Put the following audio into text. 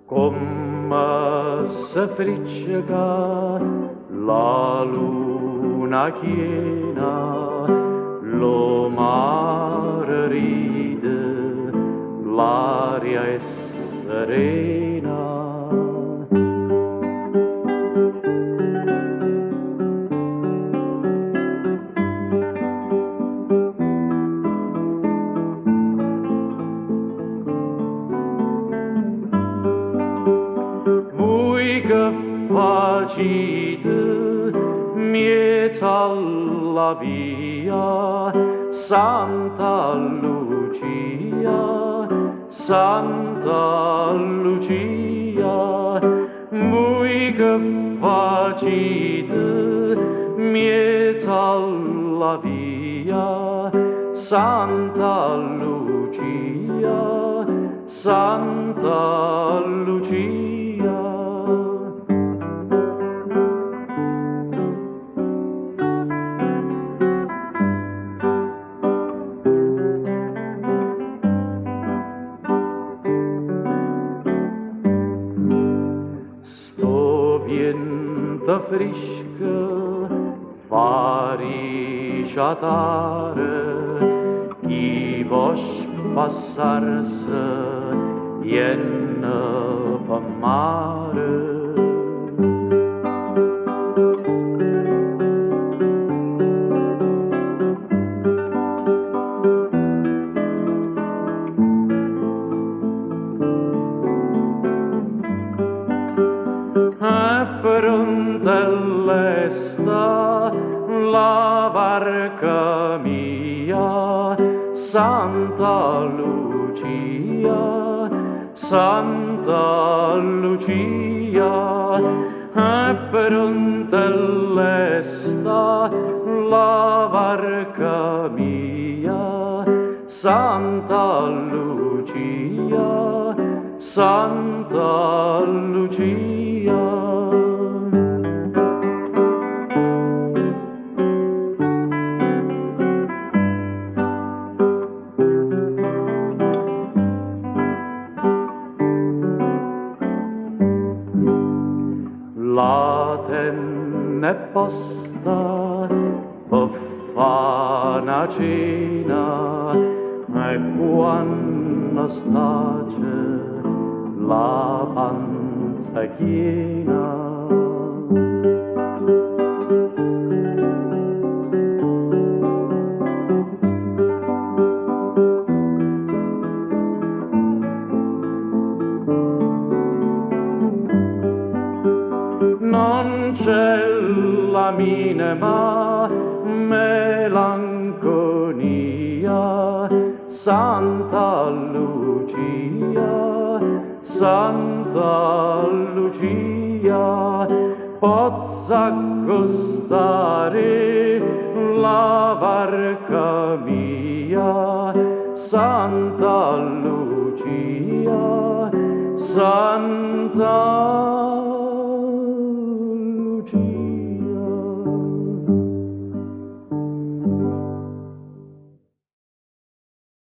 Come se friccica la luna chiena, lo mare ride, l'aria è serena. Che facite mieta alla via, Santa Lucia, Santa Lucia. Voi che facite mieta alla via, Santa Lucia, Santa Lucia. Vento fresco fa risciatare chi vos passarse ienne per mare. Pronta sta la barca mia, Santa Lucia, Santa Lucia. Pronta sta la barca mia, Santa Lucia, Santa Lucia. La tenne posta per fa' una cena e quando stace la panza piena. Non c'è la minima melanconia, Santa Lucia, Santa Lucia. Posso accostare la barca mia, Santa Lucia, Santa